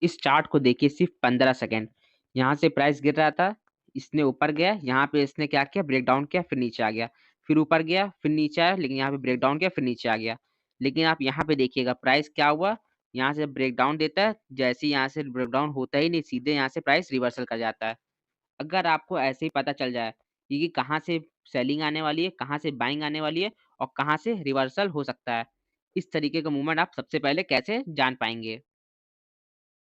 इस चार्ट को देखिए सिर्फ 15 सेकंड। यहाँ से प्राइस गिर रहा था, इसने ऊपर गया, यहाँ पे इसने क्या किया, ब्रेक डाउन किया, फिर नीचे आ गया, फिर ऊपर गया, फिर नीचे आया, लेकिन यहाँ पे ब्रेक डाउन किया, फिर नीचे आ गया। लेकिन आप यहाँ पे देखिएगा प्राइस क्या हुआ, यहाँ से ब्रेक डाउन देता है, जैसे ही यहाँ से ब्रेक डाउन होता ही नहीं, सीधे यहाँ से प्राइस रिवर्सल कर जाता है। अगर आपको ऐसे ही पता चल जाए कि कहाँ से सेलिंग आने वाली है, कहाँ से बाइंग आने वाली है और कहाँ से रिवर्सल हो सकता है, इस तरीके का मूवमेंट आप सबसे पहले कैसे जान पाएंगे?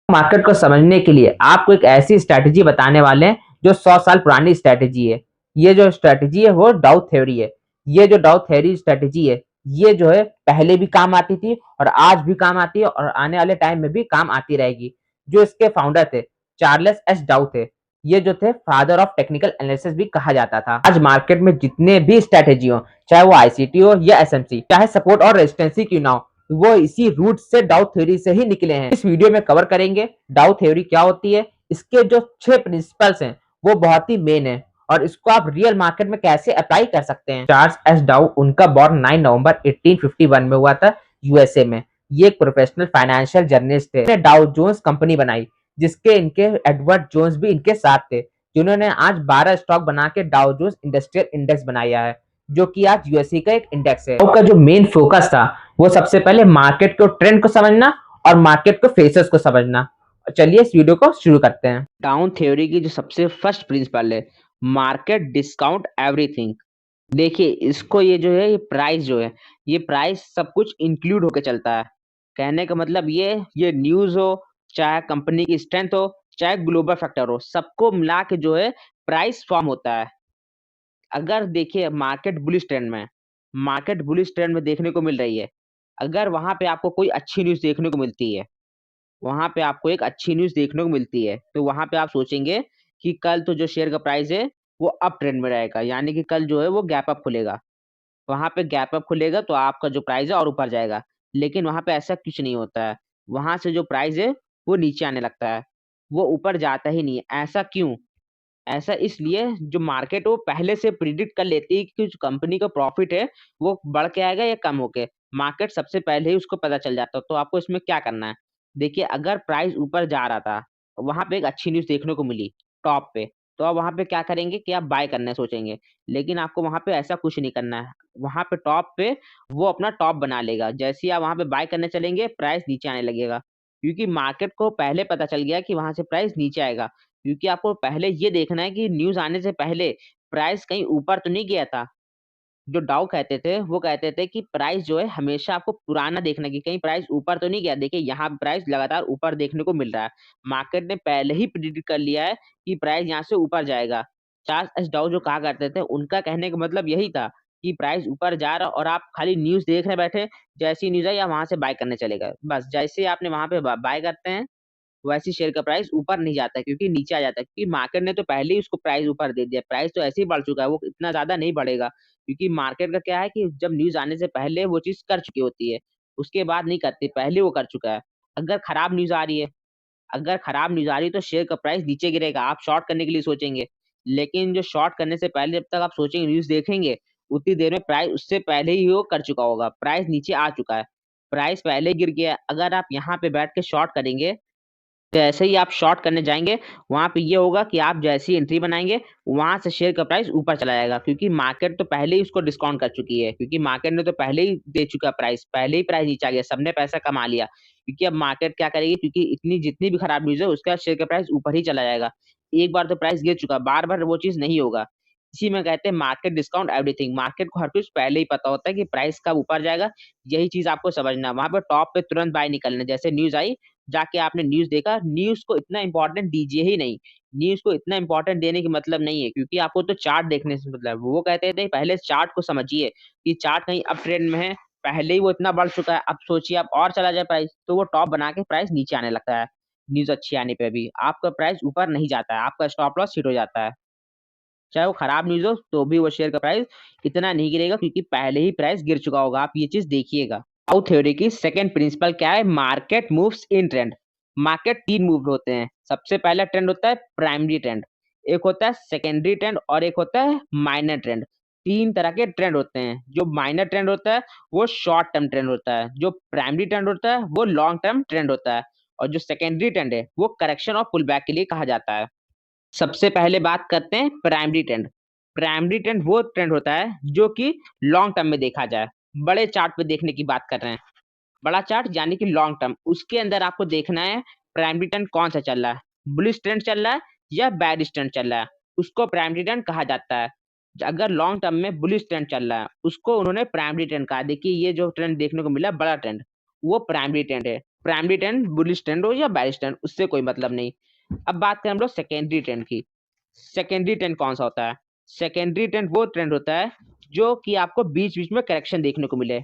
मार्केट को समझने के लिए आपको एक ऐसी स्ट्रैटेजी बताने वाले हैं जो 100 साल पुरानी स्ट्रैटेजी है। ये जो स्ट्रैटेजी है वो डाउ थ्योरी है। ये जो डाउ थ्योरी स्ट्रैटेजी है, ये जो है पहले भी काम आती थी और आज भी काम आती है और आने वाले टाइम में भी काम आती रहेगी। जो इसके फाउंडर थे, चार्ल्स एस डाउ थे। ये जो थे फादर ऑफ टेक्निकल एनालिसिस भी कहा जाता था। आज मार्केट में जितने भी स्ट्रैटेजी हो, चाहे वो आईसीटी हो या एसएमसी, चाहे सपोर्ट और रेजिस्टेंस क्यों ना हो, वो इसी रूट से डाउ थ्योरी से ही निकले हैं। इस वीडियो में कवर करेंगे डाउ थ्योरी क्या होती है, इसके जो 6 प्रिंसिपल्स हैं वो बहुत ही मेन है और इसको आप रियल मार्केट में कैसे अप्लाई कर सकते हैं। चार्ल्स एस डाउ, उनका बॉर्न 9 नवंबर 1851 में हुआ था यूएसए में। ये एक प्रोफेशनल फाइनेंशियल जर्नलिस्ट थे। डाउ जोन्स कंपनी बनाई, जिसके इनके एडवर्ड जोन्स भी इनके साथ थे, जिन्होंने आज 12 स्टॉक बना के डाउ जोन्स इंडस्ट्रियल इंडेक्स बनाया है, जो कि आज यूएसए का एक इंडेक्स है। का जो मेन फोकस था वो सबसे पहले मार्केट को ट्रेंड को समझना और मार्केट को फेसेस को समझना। चलिए इस वीडियो को शुरू करते हैं। डाउन थ्योरी की जो सबसे फर्स्ट प्रिंसिपल है, मार्केट डिस्काउंट एवरीथिंग। देखिए इसको, ये जो है, ये प्राइस जो है, ये प्राइस सब कुछ इंक्लूड होके चलता है। कहने का मतलब ये न्यूज हो, चाहे कंपनी की स्ट्रेंथ हो, चाहे ग्लोबल फैक्टर हो, सबको मिला के जो है प्राइस फॉर्म होता है। अगर देखिए मार्केट बुलिश ट्रेंड में देखने को मिल रही है, अगर वहां पे आपको कोई अच्छी न्यूज देखने को मिलती है, वहां पे आपको एक अच्छी न्यूज देखने को मिलती है, तो वहां पे आप सोचेंगे कि कल तो जो शेयर का प्राइस है वो अप ट्रेंड में रहेगा, यानी कि कल जो है वो गैप अप खुलेगा। वहां पे गैप अप खुलेगा तो आपका जो प्राइस है और ऊपर जाएगा। लेकिन वहां पे ऐसा कुछ नहीं होता है, वहां से जो प्राइस है वो नीचे आने लगता है, वो ऊपर जाता ही नहीं है। ऐसा क्यों? ऐसा इसलिए, जो मार्केट वो पहले से प्रिडिक्ट कर लेती है कि जो कंपनी का प्रॉफिट है वो बढ़ के आएगा या कम होके। मार्केट सबसे पहले ही उसको पता चल जाता है। तो आपको इसमें क्या करना है, देखिए अगर प्राइस ऊपर जा रहा था, वहां पे एक अच्छी न्यूज देखने को मिली टॉप पे, तो आप वहां पे क्या करेंगे कि आप बाय करने सोचेंगे। लेकिन आपको वहां पे ऐसा कुछ नहीं करना है। वहां पे टॉप पे वो अपना टॉप बना लेगा, जैसे ही आप वहां पे बाय करने चलेंगे प्राइस नीचे आने लगेगा, क्योंकि मार्केट को पहले पता चल गया कि वहां से प्राइस नीचे आएगा। क्योंकि आपको पहले ये देखना है कि न्यूज़ आने से पहले प्राइस कहीं ऊपर तो नहीं गया था। जो डाउ कहते थे, वो कहते थे कि प्राइस जो है हमेशा आपको पुराना देखना है कि कहीं प्राइस ऊपर तो नहीं गया। देखिए यहाँ प्राइस लगातार ऊपर देखने को मिल रहा है। मार्केट ने पहले ही प्रेडिक्ट कर लिया है कि प्राइस यहाँ से ऊपर जाएगा। चार्ल्स एस डाउ जो कहा करते थे, उनका कहने का मतलब यही था कि प्राइस ऊपर जा रहा और आप खाली न्यूज़ देखने बैठे, जैसी न्यूज़ आई आप वहाँ से बाय करने चले गए। बस जैसे ही आपने वहाँ पे बाय करते हैं, वैसे शेयर का प्राइस ऊपर नहीं जाता है, क्योंकि नीचे आ जाता है, क्योंकि मार्केट ने तो पहले ही उसको प्राइस ऊपर दे दिया। प्राइस तो ऐसे ही बढ़ चुका है, वो इतना ज़्यादा नहीं बढ़ेगा, क्योंकि मार्केट का क्या है कि जब न्यूज़ आने से पहले वो चीज़ कर चुकी होती है, उसके बाद नहीं करती, पहले वो कर चुका है। अगर खराब न्यूज़ आ रही है अगर खराब न्यूज़ आ रही है तो शेयर का प्राइस नीचे गिरेगा, आप शॉर्ट करने के लिए सोचेंगे। लेकिन जो शॉर्ट करने से पहले जब तक आप सोचेंगे, न्यूज़ देखेंगे, उतनी देर में प्राइस उससे पहले ही वो कर चुका होगा, प्राइस नीचे आ चुका है, प्राइस पहले गिर गया है। अगर आप यहाँ पे बैठ के शॉर्ट करेंगे, जैसे ही आप शॉर्ट करने जाएँगे, वहाँ पे ये होगा कि आप जैसे ही एंट्री बनाएँगे, वहाँ से शेयर का प्राइस ऊपर चला जाएगा, क्योंकि मार्केट तो पहले ही उसको डिस्काउंट कर चुकी है, क्योंकि मार्केट ने तो पहले ही दे चुका प्राइस, पहले ही प्राइस नीचे आ गया, सबने पैसा कमा लिया। क्योंकि अब मार्केट क्या करेगी, क्योंकि इतनी जितनी भी खराब न्यूज़ है, उसके बाद शेयर का प्राइस ऊपर ही चला जाएगा। एक बार तो प्राइस गिर चुका, बार-बार वो चीज़ नहीं होगा। इसी में कहते हैं मार्केट डिस्काउंट एवरीथिंग। मार्केट को हर कुछ पहले ही पता होता है कि प्राइस कब ऊपर जाएगा, यही चीज़ आपको समझना है। वहाँ पे टॉप पे तुरंत बाय निकलना है, जैसे न्यूज़ आई, जाके आपने न्यूज़ देखा, न्यूज़ को इतना इम्पोर्टेंट दीजिए ही नहीं। न्यूज़ को इतना इम्पोर्टेंट देने का मतलब नहीं है, क्योंकि आपको तो चार्ट देखने से मतलब है। वो कहते थे पहले चार्ट को समझिए कि चार्ट कहीं अप ट्रेंड में है, पहले ही वो इतना बढ़ चुका है, अब सोचिए अब और चला जाए प्राइस, तो वो टॉप बना के प्राइस नीचे आने लगता है। न्यूज़ अच्छी आने पे भी आपका प्राइस ऊपर नहीं जाता है, आपका स्टॉप लॉस हिट हो जाता है। चाहे वो खराब न्यूज़ हो, तो भी वो शेयर का प्राइस इतना नहीं गिरेगा, क्योंकि पहले ही प्राइस गिर चुका होगा। आप ये चीज़ देखिएगा। डाउ थ्योरी की सेकंड प्रिंसिपल क्या है? Market moves in trend. Market 3 move होते हैं। सबसे पहला ट्रेंड होता है प्राइमरी ट्रेंड, एक होता है सेकेंडरी ट्रेंड और एक होता है माइनर ट्रेंड। 3 तरह के ट्रेंड होते हैं। जो माइनर ट्रेंड होता है वो शॉर्ट टर्म ट्रेंड होता है, जो प्राइमरी ट्रेंड होता है वो लॉन्ग टर्म ट्रेंड होता है, और जो सेकेंडरी ट्रेंड है वो करेक्शन और पुल बैक के लिए कहा जाता है। सबसे पहले बात करते हैं प्राइमरी ट्रेंड। प्राइमरी ट्रेंड वो ट्रेंड होता है जो कि लॉन्ग टर्म में देखा जाए, बड़े चार्ट पे देखने की बात कर रहे हैं। बड़ा चार्ट यानी कि लॉन्ग टर्म, उसके अंदर आपको देखना है प्राइमरी ट्रेंड कौन सा चल रहा है, बुलिश ट्रेंड चल रहा है या बेयरिश ट्रेंड चल रहा है, उसको प्राइमरी ट्रेंड कहा जाता है। अगर लॉन्ग टर्म में बुलिश ट्रेंड चल रहा है उसको उन्होंने प्राइमरी ट्रेंड कहा। देखिए ये जो ट्रेंड देखने को मिला बड़ा ट्रेंड, वो प्राइमरी ट्रेंड है। प्राइमरी ट्रेंड बुलिश ट्रेंड हो या बेयरिश ट्रेंड उससे कोई मतलब नहीं। अब बात करें हम लोग सेकेंडरी ट्रेंड की। सेकेंडरी ट्रेंड कौन सा होता है? सेकेंडरी ट्रेंड वो ट्रेंड होता है जो कि आपको बीच बीच में करेक्शन देखने को मिले।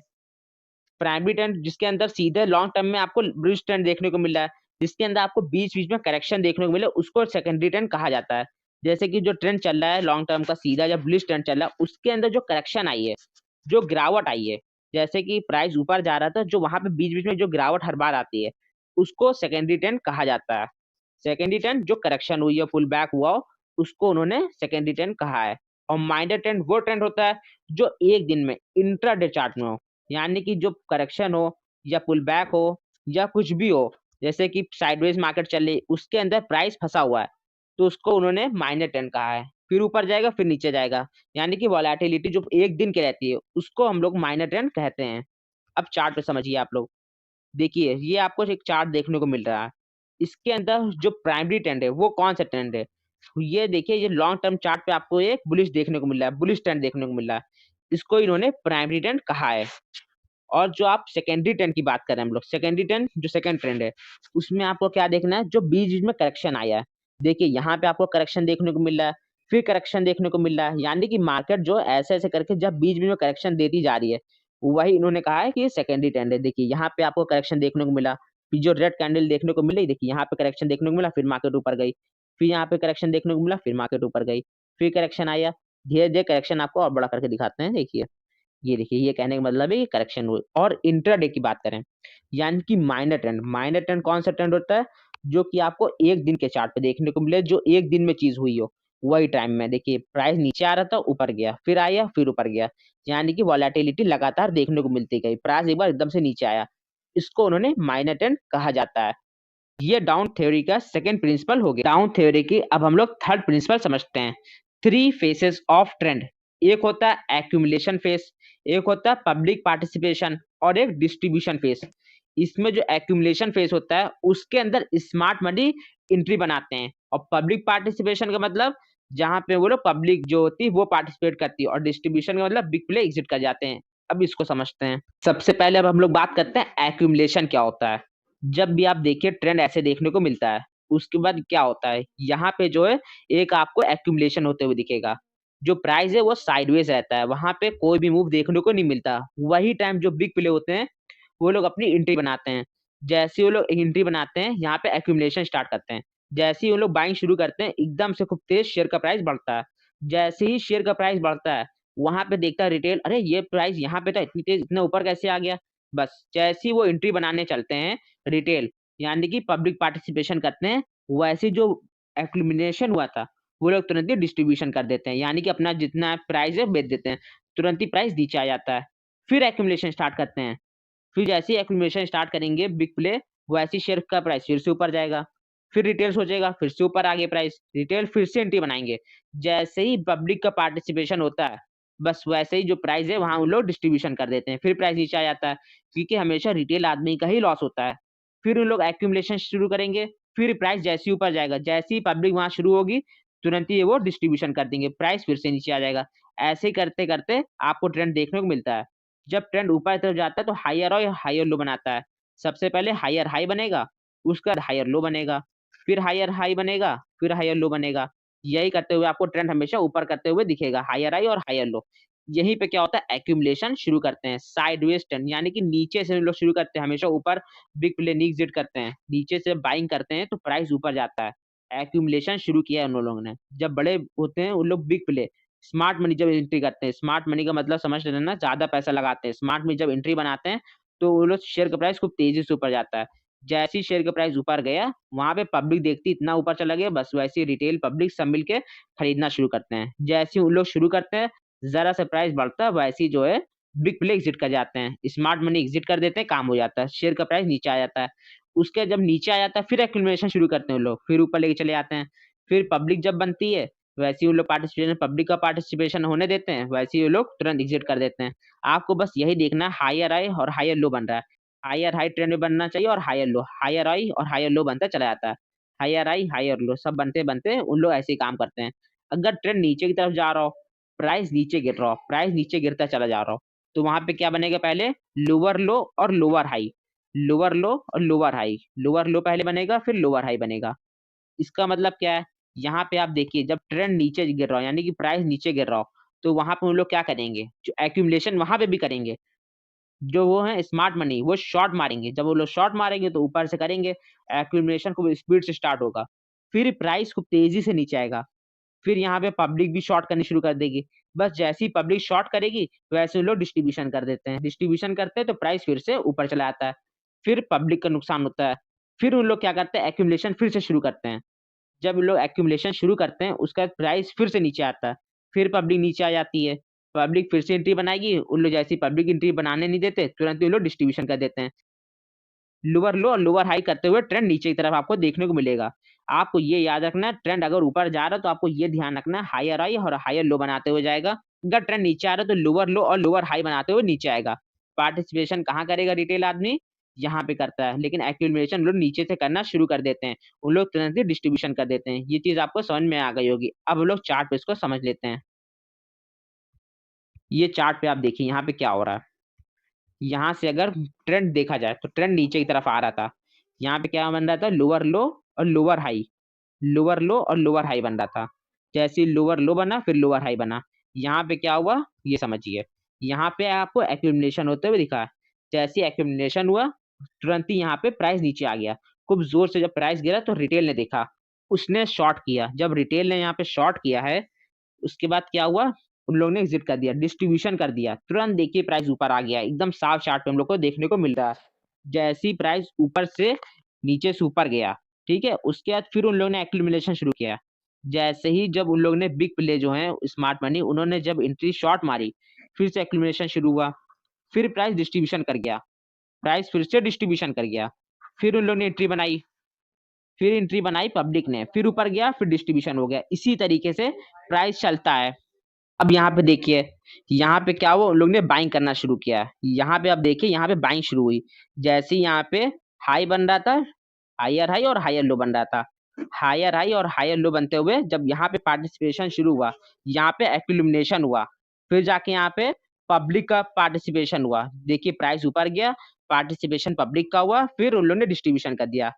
प्राइमरी ट्रेंड जिसके अंदर सीधे लॉन्ग टर्म में आपको बुलिश ट्रेंड देखने को मिल रहा है, जिसके अंदर आपको बीच बीच में करेक्शन देखने को मिले, उसको सेकेंडरी ट्रेंड कहा जाता है। जैसे कि जो ट्रेंड चल रहा है लॉन्ग टर्म का सीधा या बुलिश ट्रेंड चल रहा है, उसके अंदर जो करेक्शन आई है, जो गिरावट आई है, जैसे कि प्राइस ऊपर जा रहा था, जो वहां पे बीच बीच में जो गिरावट हर बार आती है, उसको सेकेंडरी ट्रेंड कहा जाता है। सेकेंडरी ट्रेंड जो करेक्शन हुई है, पुल बैक हुआ हो, उसको उन्होंने सेकेंडरी ट्रेंड कहा है। और माइनर ट्रेंड वो ट्रेंड होता है जो एक दिन में इंट्राडे चार्ट में हो, यानी कि जो करेक्शन हो या पुल बैक हो या कुछ भी हो, जैसे कि साइडवेज मार्केट चल रही उसके अंदर प्राइस फंसा हुआ है, तो उसको उन्होंने माइनर ट्रेंड कहा है। फिर ऊपर जाएगा फिर नीचे जाएगा, यानी कि वोलेटिलिटी जो एक दिन की रहती है उसको हम लोग माइनर ट्रेंड कहते हैं। अब चार्ट पे समझिए आप लोग। देखिए ये आपको एक चार्ट देखने को मिल रहा है, इसके अंदर जो प्राइमरी ट्रेंड है वो कौन सा ट्रेंड है? ये देखिए ये लॉन्ग टर्म चार्ट पे आपको एक बुलिश देखने को मिल रहा है, बुलिश ट्रेंड देखने को मिल रहा है, इसको इन्होंने प्राइमरी ट्रेंड कहा है। और जो आप सेकेंडरी ट्रेंड की बात कर रहे हैं हम लोग, सेकेंडरी ट्रेंड जो सेकंड ट्रेंड है, उसमें आपको क्या देखना है? जो बीच बीच में करेक्शन आया है। देखिए यहाँ पे आपको करेक्शन देखने को मिल रहा है, फिर करेक्शन देखने को मिल रहा है, यानी कि मार्केट जो ऐसे ऐसे करके जब बीच बीच में करेक्शन देती जा रही है, वही इन्होंने कहा है कि ये सेकेंडरी ट्रेंड है। देखिए यहाँ पे आपको करेक्शन देखने को मिला, फिर जो रेड कैंडल देखने को मिली, देखिए यहाँ पे करेक्शन देखने को मिला, फिर मार्केट ऊपर गई, फिर यहाँ पे करेक्शन देखने को मिला, फिर मार्केट ऊपर गई, फिर करेक्शन आया। धीरे धीरे करेक्शन आपको और बड़ा करके दिखाते हैं। देखिए ये देखिए, ये कहने का मतलब है कि करेक्शन हुई। और इंट्राडे की बात करें, यानी कि माइनर ट्रेंड। माइनर ट्रेंड कौन सा ट्रेंड होता है? जो कि आपको एक दिन के चार्ट पे देखने को मिले, जो एक दिन में चीज हुई हो, वही टाइम में। देखिए प्राइस नीचे आ रहा था, ऊपर गया, फिर आया, फिर ऊपर गया, यानी कि वॉलेटिलिटी लगातार देखने को मिलती गई, प्राइस एक बार एकदम से नीचे आया, इसको उन्होंने माइनर ट्रेंड कहा जाता है। ये डाउन थ्योरी का सेकंड प्रिंसिपल हो गया। डाउन थ्योरी की अब हम लोग थर्ड प्रिंसिपल समझते हैं। Three faces of trend. एक होता है एक्यूमुलेशन फेस, एक होता है पब्लिक पार्टिसिपेशन और एक डिस्ट्रीब्यूशन फेस। इसमें जो एक्यूमुलेशन फेस होता है उसके अंदर स्मार्ट मनी एंट्री बनाते हैं, और पब्लिक पार्टिसिपेशन का मतलब जहां पे वो लोग पब्लिक जो होती है वो पार्टिसिपेट करती है, और डिस्ट्रीब्यूशन का मतलब बिग प्ले एग्जिट कर जाते हैं। अब इसको समझते हैं। सबसे पहले अब हम लोग बात करते हैं एक्यूमुलेशन क्या होता है। जब भी आप देखिए ट्रेंड ऐसे देखने को मिलता है, उसके बाद क्या होता है, यहाँ पे जो है एक आपको एक्यूमुलेशन होते हुए दिखेगा। जो प्राइस है वो साइडवेज रहता है, वहां पे कोई भी मूव देखने को नहीं मिलता। वही टाइम जो बिग प्ले होते हैं वो लोग अपनी एंट्री बनाते हैं। जैसे ही वो लोग एंट्री बनाते हैं, यहाँ पे एक्यूमुलेशन स्टार्ट करते हैं। जैसे ही वो लोग बाइंग शुरू करते हैं, एकदम से खूब तेज शेयर का प्राइस बढ़ता है। जैसे ही शेयर का प्राइस बढ़ता है, वहां पे देखता है रिटेल, अरे ये प्राइस यहाँ पे था, इतनी तेज इतना ऊपर कैसे आ गया। बस जैसे ही वो एंट्री बनाने चलते हैं रिटेल, यानी कि पब्लिक पार्टिसिपेशन करते हैं, वैसे जो एक्यूमुलेशन हुआ था वो लोग तुरंत ही डिस्ट्रीब्यूशन कर देते हैं, यानी कि अपना जितना प्राइस है बेच देते हैं, तुरंत ही प्राइस नीचे आ जाता है। फिर एक्यूमुलेशन स्टार्ट करते हैं। फिर जैसे ही एक्यूमुलेशन स्टार्ट करेंगे बिग प्ले, वैसे ही शेयर का प्राइस फिर से ऊपर जाएगा। फिर रिटेल सोचेगा, फिर से ऊपर आ गया प्राइस, रिटेल फिर से एंट्री बनाएंगे। जैसे ही पब्लिक का पार्टिसिपेशन होता है, बस वैसे ही जो प्राइस है वहां उन लोग डिस्ट्रीब्यूशन कर देते हैं, फिर प्राइस नीचे आ जाता है, क्योंकि हमेशा रिटेल आदमी का ही लॉस होता है। फिर उन लोग एक्यूमुलेशन शुरू करेंगे, फिर प्राइस जैसे ही ऊपर जाएगा, जैसे ही पब्लिक वहां शुरू होगी, तुरंत ही वो डिस्ट्रीब्यूशन कर देंगे, प्राइस फिर से नीचे आ जाएगा। ऐसे ही करते करते आपको ट्रेंड देखने को मिलता है। जब ट्रेंड ऊपर की तरफ जाता है तो हायर और हायर लो बनाता है। सबसे पहले हायर हाई बनेगा, उसके बाद हायर लो बनेगा, फिर हायर हाई बनेगा, फिर हायर लो बनेगा। यही करते हुए आपको ट्रेंड हमेशा ऊपर करते हुए दिखेगा, हायर हाई और हायर लो। यहीं पे क्या होता है, एक्यूमुलेशन शुरू करते हैं, साइडवेज ट्रेंड, यानी कि नीचे से लोग शुरू करते हैं, हमेशा ऊपर बिग प्ले एग्जिट करते हैं, नीचे से बाइंग करते हैं तो प्राइस ऊपर जाता है। एक्यूमुलेशन शुरू किया है उन लोगों ने। जब बड़े होते हैं उन लोग बिग प्ले, स्मार्ट मनी जब एंट्री करते हैं, स्मार्ट मनी का मतलब समझ रहे हैं ना, ज्यादा पैसा लगाते हैं। स्मार्ट मनी जब एंट्री बनाते हैं तो वो लोग शेयर का प्राइस खूब तेजी से ऊपर जाता है। जैसे ही शेयर का प्राइस ऊपर गया, वहां पे पब्लिक देखती इतना ऊपर चला गया, बस वैसे ही रिटेल पब्लिक सब मिलके खरीदना शुरू करते हैं। जैसे ही उन लोग शुरू करते हैं, जरा सा प्राइस बढ़ता है, वैसे ही जो है बिग प्ले एग्जिट कर जाते हैं, स्मार्ट मनी एग्जिट कर देते हैं, काम हो जाता है, शेयर का प्राइस नीचे आ जाता है। उसके जब नीचे आ जाता है फिर एक्यूमुलेशन शुरू करते हैं लोग, फिर ऊपर लेके चले जाते हैं। फिर पब्लिक जब बनती है वैसे ही वो लोग पार्टिसिपेशन, पब्लिक का पार्टिसिपेशन होने देते हैं, वैसे ही वो लोग तुरंत एग्जिट कर देते हैं। आपको बस यही देखना है हायर हाई और हायर लो बन रहा है, हायर हाई ट्रेंड में बनना चाहिए और हायर हाई और हायर लो बनता चला जाता है। हायर हाई हायर लो सब बनते बनते उन लोग ऐसे ही काम करते हैं। अगर ट्रेंड नीचे की तरफ जा रहा हो, प्राइस नीचे गिर रहा हो, प्राइस नीचे गिरता चला जा रहा हो, तो वहां पे क्या बनेगा, पहले लोअर लो और लोअर हाई, लोअर लो और लोअर हाई, लोअर लो पहले बनेगा फिर लोअर हाई बनेगा। इसका मतलब क्या है, यहाँ पे आप देखिए जब ट्रेंड नीचे गिर रहा हो यानी कि प्राइस नीचे गिर रहा हो, तो वहां पे उन लोग क्या करेंगे, जो एक्यूमुलेशन वहां पे भी करेंगे, जो वो है स्मार्ट मनी वो शॉर्ट मारेंगे। जब वो लोग शॉर्ट मारेंगे तो ऊपर से करेंगे, एक्यूमुलेशन को स्पीड से स्टार्ट होगा, फिर प्राइस खूब तेजी से नीचे आएगा, फिर यहाँ पे पब्लिक भी शॉर्ट करनी शुरू कर देगी। बस जैसे ही पब्लिक शॉर्ट करेगी वैसे लोग डिस्ट्रीब्यूशन कर देते हैं, डिस्ट्रीब्यूशन करते हैं तो प्राइस फिर से ऊपर चला आता है, फिर पब्लिक का नुकसान होता है। फिर उन लोग क्या करते हैं, एक्यूमुलेशन फिर से शुरू करते हैं। जब लोग एक्यूमुलेशन शुरू करते हैं उसका प्राइस फिर से नीचे आता है, फिर पब्लिक नीचे आ जाती है, पब्लिक फिर से एंट्री बनाएगी, उन लोग जैसी पब्लिक एंट्री बनाने नहीं देते तुरंत ही लोग डिस्ट्रीब्यूशन कर देते हैं। लोअर लो और लोअर हाई करते हुए ट्रेंड नीचे की तरफ आपको देखने को मिलेगा। आपको ये याद रखना है, ट्रेंड अगर ऊपर जा रहा है तो आपको ये ध्यान रखना है हायर हाई और हायर लो बनाते हुए जाएगा। अगर ट्रेंड नीचे आ रहा है तो लोअर लो और लोअर हाई बनाते हुए नीचे आएगा। पार्टिसिपेशन कहाँ करेगा रिटेल आदमी, यहाँ पे करता है, लेकिन एक्यूमुलेशन लोग नीचे से करना शुरू कर देते हैं, उन लोग तुरंत ही डिस्ट्रीब्यूशन कर देते हैं। ये चीज आपको समझ में आ गई होगी। अब लोग चार्ट पे इसको समझ लेते हैं। ये चार्ट पे आप देखिए यहाँ पे क्या हो रहा है। यहाँ से अगर ट्रेंड देखा जाए तो ट्रेंड नीचे की तरफ आ रहा था, यहाँ पे क्या बन रहा था, लोअर लो और लोअर हाई, लोअर लो और लोअर हाई बन रहा था। जैसे लोअर लो बना फिर लोअर हाई बना, यहाँ पे क्या हुआ ये समझिए, यहाँ पे आपको एक्यूमुलेशन होते हुए दिखा। जैसे एक्यूमुलेशन हुआ तुरंत ही यहाँ पे प्राइस नीचे आ गया, खूब जोर से जब प्राइस गिरा तो रिटेल ने देखा, उसने शॉर्ट किया। जब रिटेल ने यहाँ पे शॉर्ट किया है उसके बाद क्या हुआ, उन लोगों ने एग्जिट कर दिया, डिस्ट्रीब्यूशन कर दिया, तुरंत देखिए प्राइस ऊपर आ गया, एकदम साफ चार्ट पे हम लोग को देखने को मिल रहा है। जैसी प्राइस ऊपर से नीचे से ऊपर गया, ठीक है, उसके बाद फिर उन लोगों ने एक्यूमुलेशन शुरू किया। जैसे ही जब उन लोगों ने बिग प्ले जो है स्मार्ट मनी उन्होंने जब एंट्री शॉर्ट मारी, फिर से एक्यूमुलेशन शुरू हुआ, फिर प्राइस डिस्ट्रीब्यूशन कर गया, प्राइस फिर से डिस्ट्रीब्यूशन कर गया, फिर उन लोगों ने एंट्री बनाई, फिर एंट्री बनाई पब्लिक ने, फिर ऊपर गया फिर डिस्ट्रीब्यूशन हो गया। इसी तरीके से प्राइस चलता है। अब यहाँ पे देखिए, यहाँ पे क्या हुआ, उन लोग ने बाइंग करना शुरू किया। यहाँ पे आप देखिए, यहाँ पे बाइंग शुरू हुई। जैसे ही यहाँ पे हाई बन रहा था, हायर हाई और हायर लो बन रहा था, हायर हाई और हायर लो बनते हुए जब यहाँ पे पार्टिसिपेशन शुरू हुआ, यहाँ पे एक्यूमुलेशन हुआ, फिर जाके यहाँ पे पब्लिक का पार्टिसिपेशन हुआ। देखिए प्राइस ऊपर गया, पार्टिसिपेशन पब्लिक का हुआ, फिर उन लोगों ने डिस्ट्रीब्यूशन कर दिया,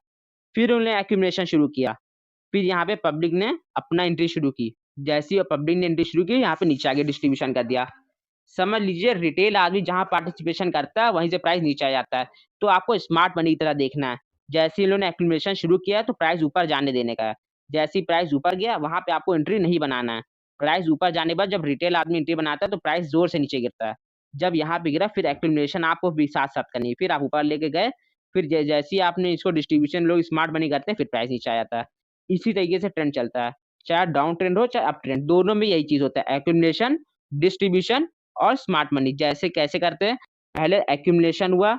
फिर उन्होंने एक्यूमुलेशन शुरू किया, फिर यहाँ पे पब्लिक ने अपना एंट्री शुरू की। जैसे ही पब्लिक ने एंट्री शुरू की, यहाँ पे नीचे आगे डिस्ट्रीब्यूशन कर दिया। समझ लीजिए रिटेल आदमी जहां पार्टिसिपेशन करता है वहीं से प्राइस नीचे आ जाता है। तो आपको स्मार्ट मनी की तरह देखना है, जैसे ही इन्होंने एक्यूमुलेशन शुरू किया तो प्राइस ऊपर जाने देने का है। जैसे ही प्राइस ऊपर गया वहां पे आपको एंट्री नहीं बनाना है। प्राइस ऊपर जाने के बाद जब रिटेल आदमी एंट्री बनाता है तो प्राइस जोर से नीचे गिरता है। जब यहाँ पे गिरा फिर एक्यूमुलेशन आपको भी साथ साथ करनी है, फिर आप ऊपर लेके गए, फिर जैसे ही आपने इसको डिस्ट्रीब्यूशन लोग स्मार्ट मनी करते हैं फिर प्राइस नीचे आ जाता है। इसी तरीके से ट्रेंड चलता है, चाहे डाउन ट्रेंड हो चाहे अप ट्रेंड, दोनों में यही चीज होता है, एक्यूमुलेशन, डिस्ट्रीब्यूशन और स्मार्ट मनी। जैसे कैसे करते हैं, पहले एक्यूमुलेशन हुआ,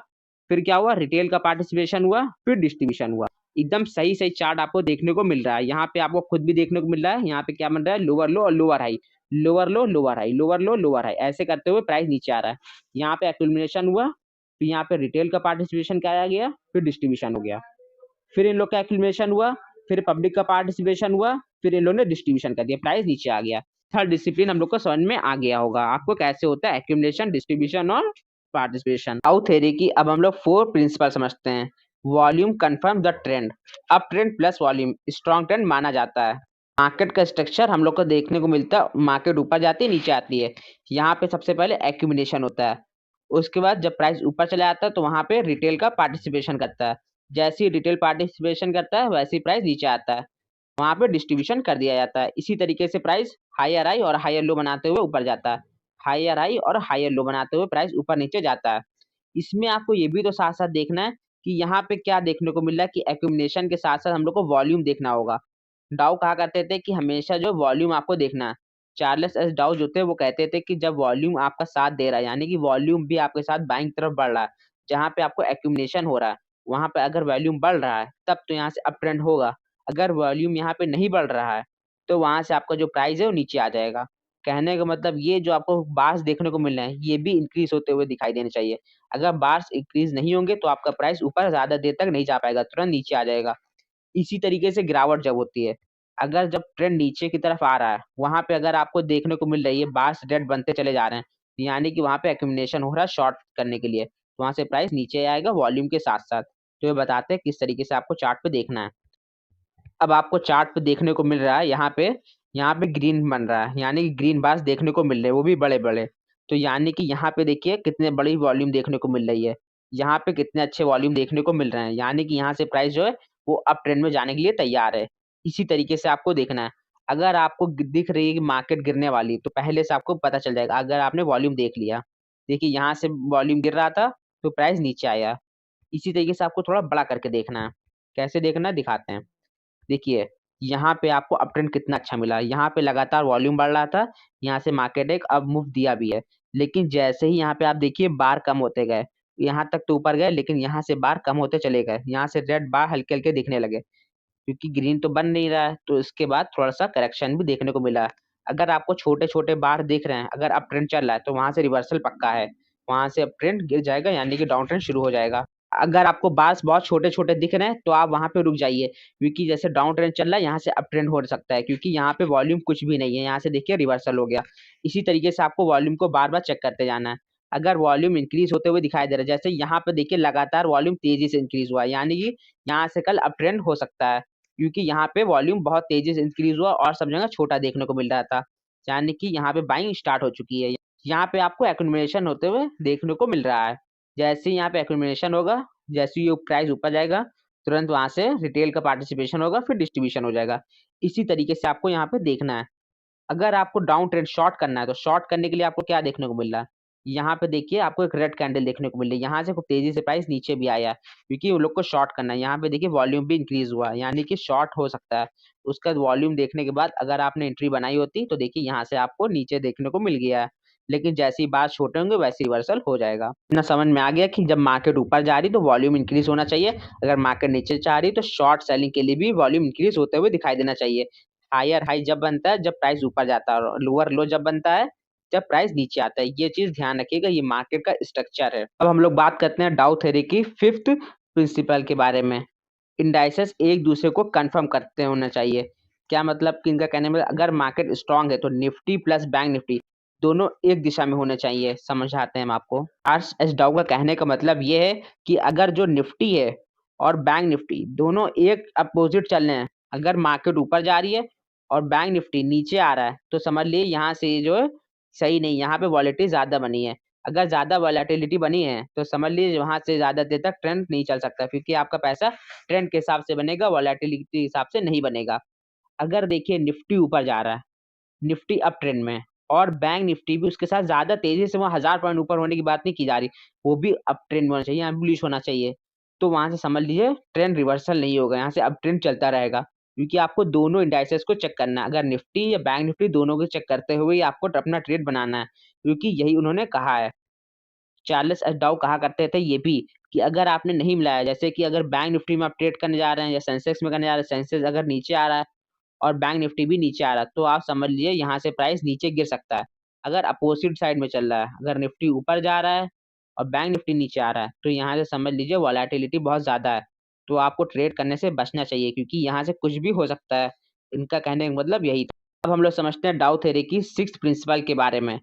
फिर क्या हुआ, रिटेल का पार्टिसिपेशन हुआ, फिर डिस्ट्रीब्यूशन हुआ। एकदम सही सही चार्ट आपको देखने को मिल रहा है। यहाँ पे आपको खुद भी देखने को मिल रहा है, यहाँ पे क्या बन रहा है, लोअर लो और लोअर हाई, लोअर लो लोअर हाई, लोअर लो लोअर हाई, ऐसे करते हुए प्राइस नीचे आ रहा है। यहाँ पे एक्यूमुलेशन हुआ, फिर यहाँ पे रिटेल का पार्टिसिपेशन कराया गया, फिर डिस्ट्रीब्यूशन हो गया, फिर इन लोग का एक्यूमुलेशन हुआ, फिर पब्लिक का पार्टिसिपेशन हुआ, फिर इन लोगों ने डिस्ट्रीब्यूशन कर दिया, प्राइस नीचे आ गया। थर्ड डिसिप्लिन हम लोग को समझ में आ गया होगा आपको कैसे होता है एक्यूमुलेशन, डिस्ट्रीब्यूशन और पार्टिसिपेशन। आउट थ्योरी की अब हम लोग 4 प्रिंसिपल समझते हैं। Volume confirm the trend, up trend plus volume strong trend माना जाता है। मार्केट का स्ट्रक्चर हम लोग को देखने को मिलता है, मार्केट ऊपर जाती है नीचे आती है। यहाँ पे सबसे पहले एक्यूमुलेशन होता है, उसके बाद जब प्राइस ऊपर चला जाता है तो वहां पे रिटेल का पार्टिसिपेशन करता है। जैसे ही रिटेल पार्टिसिपेशन करता है वैसे ही प्राइस नीचे आता है, वहां पे डिस्ट्रीब्यूशन कर दिया जाता है। इसी तरीके से प्राइस हायर हाई और हायर लो बनाते हुए ऊपर जाता है, हायर हाई और हायर लो बनाते हुए प्राइस ऊपर नीचे जाता है। इसमें आपको ये भी तो साथ साथ देखना है कि यहाँ पे क्या देखने को मिल रहा है कि एक्यूमुलेशन के साथ साथ हम लोग को वॉल्यूम देखना होगा। डाउ कहा करते थे कि हमेशा जो वॉल्यूम आपको देखना है। चार्ल्स एस डाउ जो थे वो कहते थे कि जब वॉल्यूम आपका साथ दे रहा है यानी कि वॉल्यूम भी आपके साथ बाइंग तरफ बढ़ रहा है, जहां पे आपको एक्यूमुलेशन हो रहा है, वहाँ पे अगर वॉल्यूम बढ़ रहा है तब तो यहाँ से अप ट्रेंड होगा। अगर वॉल्यूम यहाँ पे नहीं बढ़ रहा है तो वहाँ से आपका जो प्राइस है वो नीचे आ जाएगा। कहने का मतलब ये जो आपको बार्स देखने को मिल रहे हैं ये भी इंक्रीज होते हुए दिखाई देने चाहिए। अगर बार्स इंक्रीज नहीं होंगे तो आपका प्राइस ऊपर ज़्यादा देर तक नहीं जा पाएगा, तुरंत नीचे आ जाएगा। इसी तरीके से गिरावट जब होती है, अगर जब ट्रेंड नीचे की तरफ आ रहा है, वहाँ पे अगर आपको देखने को मिल रही है बार्स रेड बनते चले जा रहे हैं, यानी कि वहाँ पे एक्यूमुलेशन हो रहा है शॉर्ट करने के लिए, तो वहाँ से प्राइस नीचे आएगा वॉल्यूम के साथ-साथ। तो ये बताते हैं किस तरीके से आपको चार्ट पे देखना है। अब आपको चार्ट पे देखने को मिल रहा है यहाँ पे ग्रीन बन रहा है, यानी कि ग्रीन बार्स देखने को मिल रहे हैं, वो भी बड़े-बड़े। तो यानी कि यहाँ पे देखिए कितने बड़ी वॉल्यूम देखने को मिल रही है। यहाँ पे कितने अच्छे वॉल्यूम देखने को मिल रहे हैं, यानी कि यहाँ से प्राइस जो है वो अप ट्रेंड में जाने के लिए तैयार है। इसी तरीके से आपको देखना है। अगर आपको दिख रही है कि मार्केट गिरने वाली, तो पहले से आपको पता चल जाएगा अगर आपने वॉल्यूम देख लिया। देखिए यहाँ से वॉल्यूम गिर रहा था, तो प्राइस नीचे आया। इसी तरीके से आपको थोड़ा बड़ा करके देखना है। कैसे देखना है दिखाते हैं। देखिए, यहाँ पे आपको अप ट्रेंड कितना अच्छा मिला। यहाँ पे लगातार वॉल्यूम बढ़ रहा था, यहाँ से मार्केट एक अब मूव दिया भी है। लेकिन जैसे ही यहाँ पे आप देखिए बार कम होते गए, यहाँ तक तो ऊपर गए लेकिन यहाँ से बार कम होते चले गए। यहाँ से रेड बार हल्के-हल्के दिखने लगे, क्योंकि ग्रीन तो बन नहीं रहा है, तो इसके बाद थोड़ा-सा करेक्शन भी देखने को मिला। अगर आपको छोटे-छोटे बार दिख रहे हैं, अगर अप ट्रेंड चल रहा है, तो वहाँ से रिवर्सल पक्का है। वहाँ से अप ट्रेंड गिर जाएगा यानी कि डाउन ट्रेंड शुरू हो जाएगा। अगर आपको बार्स बहुत छोटे-छोटे दिख रहे हैं, तो आप वहाँ पे रुक जाइए, क्योंकि जैसे डाउन ट्रेंड चल रहा है, यहाँ से अप ट्रेंड हो सकता है, क्योंकि यहाँ पे वॉल्यूम कुछ भी नहीं है। यहाँ से देखिए रिवर्सल हो गया। इसी तरीके से आपको वॉल्यूम को बार-बार चेक करते जाना है। अगर वॉल्यूम इंक्रीज़ होते हुए दिखाई दे रहा है, जैसे यहाँ पे देखिए लगातार वॉल्यूम तेज़ी से इंक्रीज़ हुआ है, यानी कि यहाँ से कल अप ट्रेंड हो सकता है। क्योंकि यहाँ पे वॉल्यूम बहुत तेज़ी से इंक्रीज़ हुआ और सब जगह छोटा देखने को मिल रहा था। यानी कि यहाँ पे बाइंग स्टार्ट हो चुकी है। यहाँ पे आपको एक्यूमुलेशन होते हुए देखने को मिल रहा है। जैसे ही यहाँ पे एक्यूमुलेशन होगा, जैसे ही ये प्राइस ऊपर जाएगा, तुरंत वहाँ से रिटेल का पार्टिसिपेशन होगा, फिर डिस्ट्रीब्यूशन हो जाएगा। इसी तरीके से आपको यहाँ पे देखना है। अगर आपको डाउन ट्रेंड शॉर्ट करना है, तो शॉर्ट करने के लिए आपको क्या देखने को मिल रहा है? यहाँ पे देखिए आपको एक रेड कैंडल देखने को मिल रही है। यहाँ से खूब तेज़ी से प्राइस नीचे भी आया है, क्योंकि वो लोग को शॉर्ट करना है। यहाँ पे देखिए वॉल्यूम भी इंक्रीज़ हुआ है, यानी कि शॉर्ट हो सकता है। उसका वॉल्यूम देखने के बाद अगर आपने एंट्री बनाई होती, तो देखिए यहाँ से आपको नीचे देखने को मिल गया है। लेकिन जैसे ही बार छोटे होंगे वैसे रिवर्सल हो जाएगा। इतना समझ में आ गया कि जब मार्केट ऊपर जा रही है तो वॉल्यूम इंक्रीज़ होना चाहिए। अगर मार्केट नीचे जा रही है तो शॉर्ट सेलिंग के लिए भी वॉल्यूम इंक्रीज़ होते हुए दिखाई देना चाहिए। हायर हाई जब बनता है, जब प्राइस ऊपर जाता है, और लोअर लो जब बनता है, जब प्राइस नीचे आता है। ये चीज़ ध्यान रखिएगा, ये मार्केट का स्ट्रक्चर है। अब हम लोग बात करते हैं डाउ थ्योरी की 5th प्रिंसिपल के बारे में। इंडाइसेस एक दूसरे को कंफर्म करते होना चाहिए। क्या मतलब कि इनका कहने में अगर मार्केट स्ट्रांग है तो निफ्टी प्लस बैंक निफ्टी दोनों एक दिशा में होने चाहिए। समझाते हैं हम आपको। चार्ल्स एस डाउ का कहने का मतलब ये है कि अगर जो निफ्टी है और बैंक निफ्टी दोनों एक अपोजिट चल रहे हैं, अगर मार्केट ऊपर जा रही है और बैंक निफ्टी नीचे आ रहा है, तो समझ लिए यहाँ से जो है सही नहीं, यहाँ पे वॉलेटिलिटी ज़्यादा बनी है। अगर ज़्यादा वॉलेटिलिटी बनी है, तो समझ लीजिए वहाँ से ज़्यादा देर तक ट्रेंड नहीं चल सकता, क्योंकि आपका पैसा ट्रेंड के हिसाब से बनेगा, वॉलेटिलिटी के हिसाब से नहीं बनेगा। अगर देखिए निफ्टी ऊपर जा रहा है, निफ्टी अप ट्रेंड में, और बैंक निफ्टी भी उसके साथ ज़्यादा तेज़ी से वहाँ 1000 पॉइंट ऊपर होने की बात नहीं की जा रही, वो भी अप ट्रेंड में होना चाहिए, यहाँ बुलिश होना चाहिए। तो वहाँ से समझ लीजिए ट्रेंड रिवर्सल नहीं होगा, यहाँ से अप ट्रेंड चलता रहेगा, क्योंकि आपको दोनों इंडाइसेस को चेक करना है। अगर निफ्टी या बैंक निफ्टी दोनों को चेक करते हुए ही आपको अपना ट्रेड बनाना है, क्योंकि यही उन्होंने कहा है। चार्ल्स एस डाउ कहा करते थे ये भी कि अगर आपने नहीं मिलाया, जैसे कि अगर बैंक निफ्टी में आप ट्रेड करने जा रहे हैं या सेंसेक्स में करने जा रहे हैं, सेंसेक्स अगर नीचे आ रहा है और बैंक निफ्टी भी नीचे आ रहा है, तो आप समझ लीजिए यहाँ से प्राइस नीचे गिर सकता है। अगर अपोजिट साइड में चल रहा है, अगर निफ्टी ऊपर जा रहा है और बैंक निफ्टी नीचे आ रहा है, तो यहाँ से समझ लीजिए वोलेटिलिटी बहुत ज़्यादा है। तो आपको ट्रेड करने से बचना चाहिए, क्योंकि यहाँ से कुछ भी हो सकता है। इनका कहने का मतलब यही था। अब हम लोग समझते हैं डाउ थ्योरी की 6th प्रिंसिपल के बारे में।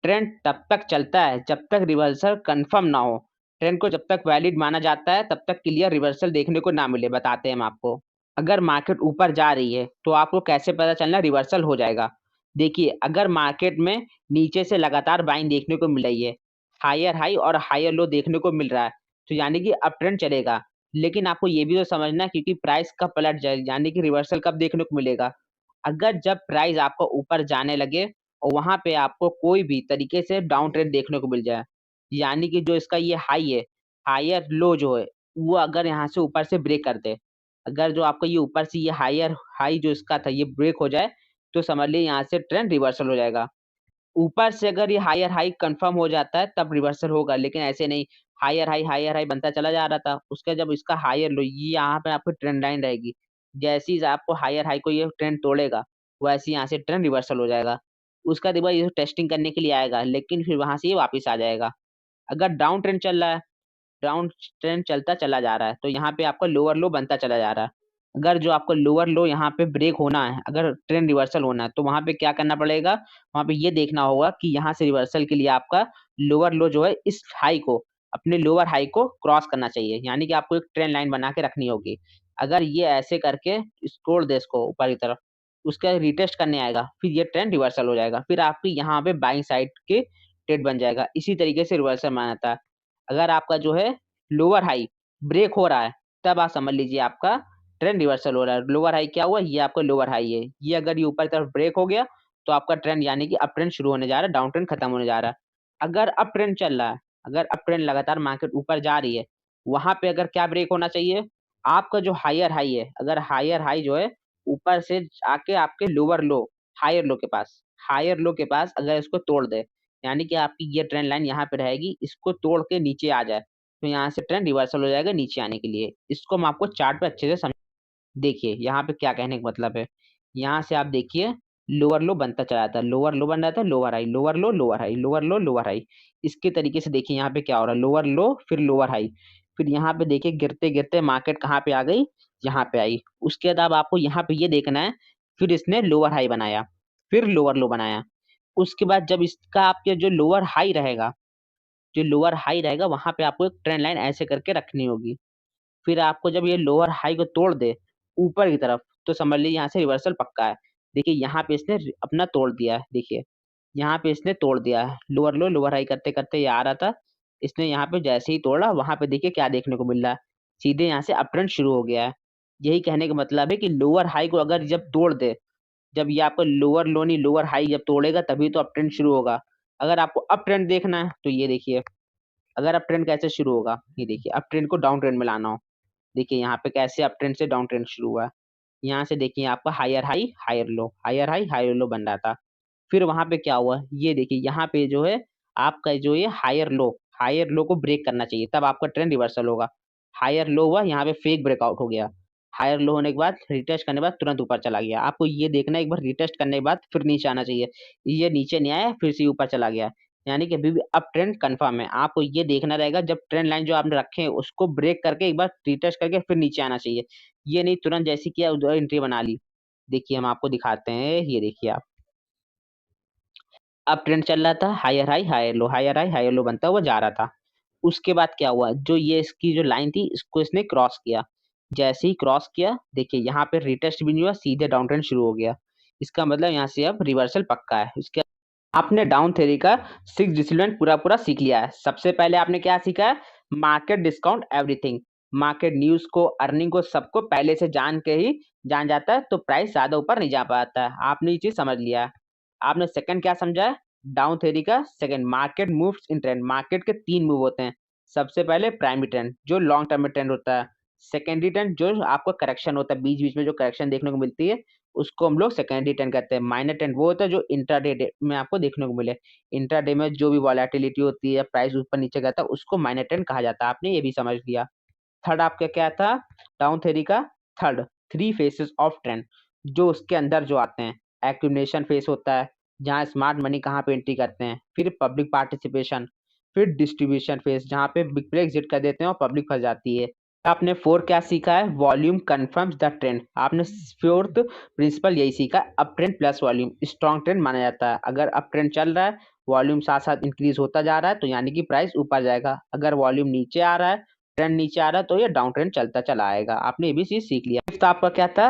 ट्रेंड तब तक चलता है जब तक रिवर्सल कंफर्म ना हो। ट्रेंड को जब तक वैलिड माना जाता है तब तक क्लियर रिवर्सल देखने को ना मिले। बताते हैं हम आपको। अगर मार्केट ऊपर जा रही है तो आपको कैसे पता चलना रिवर्सल हो जाएगा? देखिए, अगर मार्केट में नीचे से लगातार बाइंग देखने को मिल रही है, हायर हाई और हायर लो देखने को मिल रहा है, तो यानी कि अप ट्रेंड चलेगा। लेकिन आपको ये भी तो समझना है, क्योंकि प्राइस कब पलट जाए, यानी कि रिवर्सल कब देखने को मिलेगा। अगर जब प्राइस आपका ऊपर जाने लगे और वहाँ पे आपको कोई भी तरीके से डाउन ट्रेंड देखने को मिल जाए, यानी कि जो इसका ये हाई है, हायर लो जो है, वो अगर यहाँ से ऊपर से ब्रेक कर दे, अगर जो आपका ये ऊपर से ये हायर हाई जो इसका था ये ब्रेक हो जाए, तो समझ लीजिए यहाँ से ट्रेंड रिवर्सल हो जाएगा। ऊपर से अगर ये हायर हाई कंफर्म हो जाता है तब रिवर्सल होगा, लेकिन ऐसे नहीं। हायर हाई बनता चला जा रहा था। उसका जब इसका हायर लो, ये यहाँ पे आपको ट्रेंड लाइन रहेगी। जैसे ही आपको हायर हाई को ये ट्रेंड तोड़ेगा, वैसे यहाँ से ट्रेंड रिवर्सल हो जाएगा। उसका बाद ये टेस्टिंग करने के लिए आएगा, लेकिन फिर वहां से ये वापस आ जाएगा। अगर डाउन ट्रेंड चल रहा है, डाउन ट्रेंड चलता चला जा रहा है, तो यहाँ पे आपका लोअर लो बनता चला जा रहा है। अगर जो आपको लोअर लो यहाँ पे ब्रेक होना है, अगर ट्रेंड रिवर्सल होना है, तो वहां पे क्या करना पड़ेगा, वहां पे ये देखना होगा कि यहाँ से रिवर्सल के लिए आपका लोअर लो जो है इस हाई को, अपने लोअर हाई को क्रॉस करना चाहिए। यानी कि आपको एक ट्रेंड लाइन बना के रखनी होगी। अगर ये ऐसे करके तोड़ दे इसको ऊपर की तरफ, उसका रिटेस्ट करने आएगा, फिर ये ट्रेंड रिवर्सल हो जाएगा, फिर आपकी यहाँ पे बाइंग साइड के ट्रेड बन जाएगा। इसी तरीके से रिवर्सल बनाता है। अगर आपका जो है लोअर हाई ब्रेक हो रहा है, तब आप समझ लीजिए आपका ट्रेंड रिवर्सल हो रहा है। लोअर हाई क्या हुआ, ये आपका लोअर हाई है। ये अगर ये ऊपर की तरफ ब्रेक हो गया, तो आपका ट्रेंड यानी कि अप ट्रेंड शुरू होने जा रहा है, डाउन ट्रेंड खत्म होने जा रहा है। अगर अप ट्रेंड चल रहा है, अगर अप ट्रेंड लगातार मार्केट ऊपर जा रही है, वहां पे अगर क्या ब्रेक होना चाहिए, आपका जो हायर हाई है, अगर हायर हाई जो है ऊपर से आके आपके लोअर लो, हायर लो के पास, हायर लो के पास अगर इसको तोड़ दे, यानी कि आपकी ये ट्रेंड लाइन यहाँ पे रहेगी, इसको तोड़ के नीचे आ जाए, तो यहाँ से ट्रेंड रिवर्सल हो जाएगा नीचे आने के लिए। इसको मैं आपको चार्ट पे अच्छे से समझ, देखिए यहाँ पे क्या कहने का मतलब है। यहाँ से आप देखिए लोअर लो बनता चला जाता है, लोअर लो बन रहा था, लोअर हाई, लोअर लो, लोअर हाई, लोअर लो, लोअर हाई। इसके तरीके से देखिए यहाँ पे क्या हो रहा है, लोअर लो फिर लोअर हाई, फिर यहाँ पे देखिए गिरते गिरते मार्केट कहाँ पे आ गई, यहाँ पे आई। उसके बाद आपको यहाँ पे ये देखना है, फिर इसने लोअर हाई बनाया, फिर लोअर लो बनाया। उसके बाद जब इसका आपके जो लोअर हाई रहेगा, जो लोअर हाई रहेगा, वहां पे आपको एक ट्रेंड लाइन ऐसे करके रखनी होगी। फिर आपको जब ये लोअर हाई को तोड़ दे ऊपर की तरफ, तो समझ लीजिए यहाँ से रिवर्सल पक्का है। देखिए यहाँ पे इसने अपना तोड़ दिया है, देखिए यहाँ पे इसने तोड़ दिया है। लोअर लो लोअर हाई करते करते ये आ रहा था, इसने यहाँ पे जैसे ही तोड़ा, वहां पे देखिए क्या देखने को मिल रहा है, सीधे यहाँ से अप ट्रेंड शुरू हो गया है। यही कहने का मतलब है कि लोअर हाई को अगर जब तोड़ दे, जब ये आपको लोअर लो नहीं लोअर हाई जब तोड़ेगा, तभी तो अप ट्रेंड शुरू होगा। अगर आपको अप ट्रेंड देखना है, तो ये देखिए अगर अप ट्रेंड कैसे शुरू होगा, ये देखिए अप ट्रेंड को डाउन ट्रेंड में लाना हो, देखिए यहाँ पे कैसे अप ट्रेंड से डाउन ट्रेंड शुरू हुआ है। यहाँ से देखिए आपका higher high higher low, higher high higher low बन रहा था। फिर वहां पे क्या हुआ, ये देखिए यहाँ पे जो है आपका जो ये हायर लो को ब्रेक करना चाहिए, तब आपका ट्रेंड रिवर्सल होगा। हायर लो हुआ, यहाँ पे फेक ब्रेकआउट हो गया। हायर लो होने के बाद रिटेस्ट करने के बाद तुरंत ऊपर चला गया। आपको ये देखना है, एक बार रिटेस्ट करने के बाद फिर नीचे आना चाहिए। ये नीचे नहीं आया, फिर से ऊपर चला गया, यानी कि अभी भी अप ट्रेंड कंफर्म है। आपको ये देखना रहेगा, जब ट्रेंड लाइन जो आपने रखे हैं उसको ब्रेक करके एक बार रिटेस्ट करके फिर नीचे आना चाहिए। ये नहीं तुरंत जैसी किया उधर एंट्री बना ली। देखिए हम आपको दिखाते हैं, ये देखिए आप, अब ट्रेंड चल रहा था higher high higher low, higher high higher low बनता हुआ जा रहा था। उसके बाद क्या हुआ, जो ये इसकी जो लाइन थी, इसको इसने क्रॉस किया। जैसे ही क्रॉस किया, देखिए यहाँ पे रिटेस्ट भी नहीं हुआ, सीधे डाउन ट्रेंड शुरू हो गया। इसका मतलब यहाँ से अब रिवर्सल पक्का है। इसके आपने डाउन थ्योरी का 6 डिसिप्लिन पूरा पूरा सीख लिया है। सबसे पहले आपने क्या सीखा है, market discount everything, market news को अर्निंग को सबको पहले से जान के ही जान जाता है, तो प्राइस ज्यादा ऊपर नहीं जा पाता है। आपने ये चीज समझ लिया है। आपने सेकंड क्या समझा है, डाउन थ्योरी का second, market moves in trend, market के 3 मूव होते हैं। सबसे पहले प्राइमरी ट्रेंड जो लॉन्ग टर्म में ट्रेंड होता है, सेकेंडरी ट्रेंड जो आपको करेक्शन होता है, बीच बीच में जो करेक्शन देखने को मिलती है, उसको हम लोग सेकेंडरी ट्रेंड कहते हैं। माइनर ट्रेंड वो होता है जो इंट्राडे में आपको देखने को मिले, इंट्राडे में जो भी वॉलेटिलिटी होती है, प्राइस ऊपर नीचे करता है, उसको माइनर ट्रेंड कहा जाता है। आपने ये भी समझ लिया। थर्ड आपका क्या था, डाउन थ्योरी का थर्ड, 3 फेसेस ऑफ ट्रेंड, जो उसके अंदर जो आते हैं, एक्यूमुलेशन फेस होता है, जहाँ स्मार्ट मनी कहाँ पे एंट्री करते हैं, फिर पब्लिक पार्टिसिपेशन, फिर डिस्ट्रीब्यूशन फेस, जहाँ पे बिग प्लेयर एग्जिट कर देते हैं और पब्लिक फंस जाती है। आपने फोर्थ क्या सीखा है, वॉल्यूम कन्फर्म्स द ट्रेंड। आपने फोर्थ प्रिंसिपल यही सीखा, up trend plus volume strong trend माना जाता है। अगर अप ट्रेंड चल रहा है, वॉल्यूम साथ साथ इंक्रीज होता जा रहा है, तो यानी कि प्राइस ऊपर जाएगा। अगर वॉल्यूम नीचे आ रहा है, ट्रेंड नीचे आ रहा है, तो ये डाउन ट्रेंड चलता चला आएगा। आपने ये भी चीज सीख लिया। फिफ्थ आपका क्या था,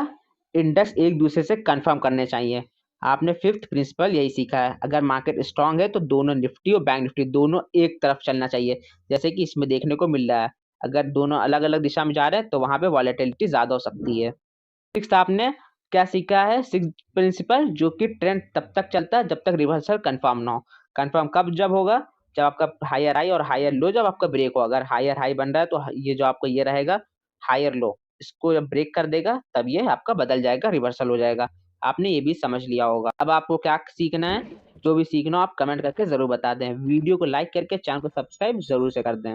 इंडेक्स एक दूसरे से कंफर्म करने चाहिए। आपने फिफ्थ प्रिंसिपल यही सीखा है, अगर मार्केट स्ट्रांग है तो दोनों निफ्टी और बैंक निफ्टी दोनों एक तरफ चलना चाहिए, जैसे कि इसमें देखने को मिल रहा है। अगर दोनों अलग अलग दिशा में जा रहे हैं, तो वहां पे वॉलेटिलिटी ज्यादा हो सकती है। सिक्स आपने क्या सीखा है, सिक्स प्रिंसिपल, जो कि ट्रेंड तब तक चलता है जब तक रिवर्सल कंफर्म ना हो। कंफर्म कब जब होगा, जब आपका हायर हाई और हायर लो जब आपका ब्रेक हो। अगर हायर हाई बन रहा है, तो ये जो आपको ये रहेगा हायर लो, इसको जब ब्रेक कर देगा, तब ये आपका बदल जाएगा, रिवर्सल हो जाएगा। आपने ये भी समझ लिया होगा। अब आपको क्या सीखना है, जो भी सीखना हो आप कमेंट करके जरूर बता दें। वीडियो को लाइक करके चैनल को सब्सक्राइब जरूर से कर दें।